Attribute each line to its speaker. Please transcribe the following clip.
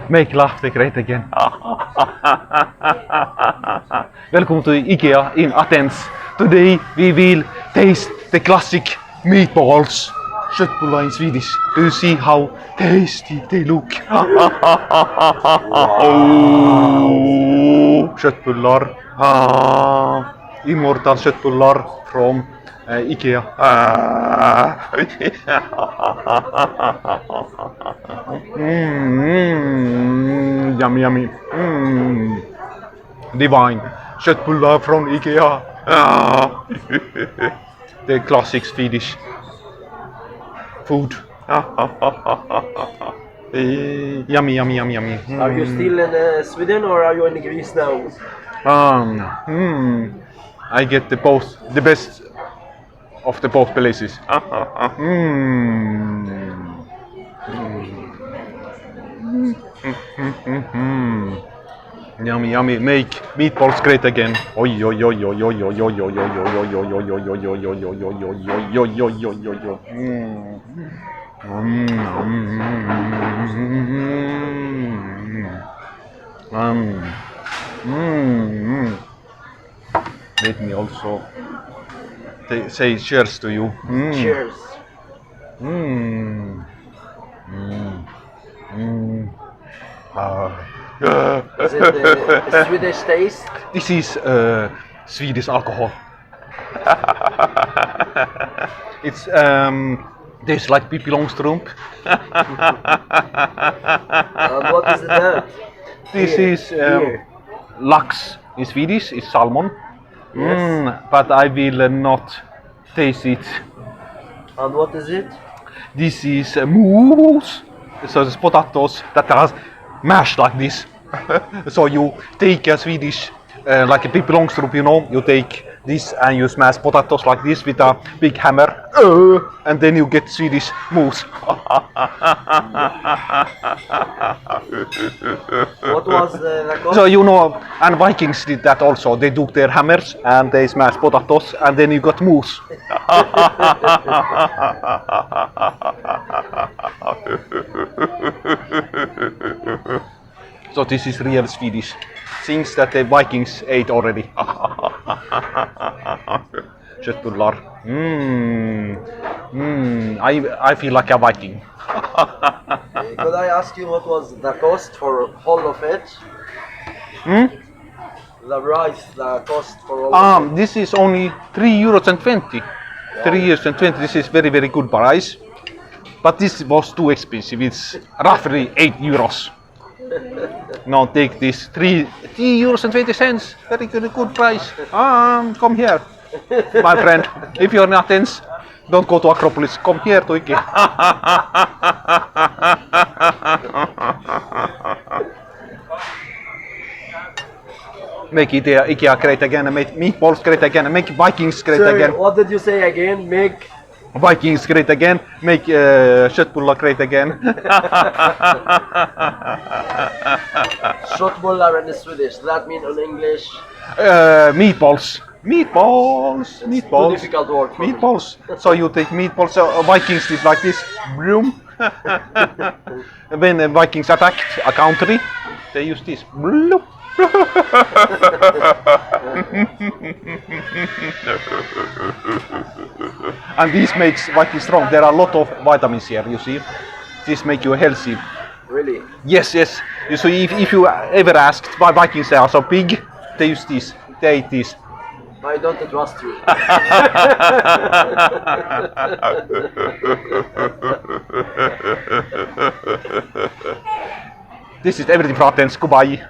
Speaker 1: Make laughter great again. Welcome to IKEA in Athens. Today we will taste the classic meatballs. Köttbullar in Swedish. Do you see how tasty they look? Köttbullar. Immortal köttbullar from IKEA. Yummy, yummy. Divine. Köttbullar from IKEA. The classic Swedish food. Yummy, yummy, yummy, yummy.
Speaker 2: Are you still in Sweden or are you in Greece now?
Speaker 1: I get the best of the both places. Yummy, yummy. Make meatballs great again. Oi, oi, oi, oi, oi, oi, oi, oi, oi, oi, oi, oi, oi, oi, Let me also say cheers to you.
Speaker 2: Cheers. Is it a Swedish taste?
Speaker 1: This is Swedish alcohol. It's tastes like Pippi Långstrump.
Speaker 2: What is that?
Speaker 1: This is lax in Swedish. It's salmon.
Speaker 2: Yes.
Speaker 1: But I will not taste it.
Speaker 2: And what is it?
Speaker 1: This is moose. So it's potatoes that are mashed like this. So you take a Swedish, like a Pippi Långstrump, you know, you take this and you smash potatoes like this with a big hammer, and then you get Swedish moose.
Speaker 2: What was the cost?
Speaker 1: So you know, and Vikings did that also. They took their hammers and they smashed potatoes, and then you got moose. So this is real Swedish things that the Vikings ate already. Köttbullar. I feel like a Viking.
Speaker 2: Could I ask you what was the cost for all of it? The price, the cost for all of it?
Speaker 1: This is only €3.20. €3.20. This is very, very good price. But this was too expensive. It's roughly €8. Now take this €3.20. Very good price. Come here, my friend. If you're in Athens, don't go to Acropolis. Come here to IKEA. Make IKEA great again, and make meatballs great again, and make Vikings great again.
Speaker 2: What did you say again? Make
Speaker 1: Vikings great again, make köttbullar great again.
Speaker 2: Köttbullar in Swedish. That means in English?
Speaker 1: Meatballs. Meatballs. Meatballs.
Speaker 2: Too difficult word for me.
Speaker 1: Meatballs. So you take meatballs. So Vikings did like this. Bloom. When the Vikings attacked a country, they used this. Bloom. And this makes Vikings strong. There are a lot of vitamins here, you see. This makes you healthy.
Speaker 2: Really?
Speaker 1: Yes, yes. You see, if you ever asked why Vikings are so big, they use this. They eat this.
Speaker 2: I don't trust you.
Speaker 1: This is everything for Athens. Goodbye.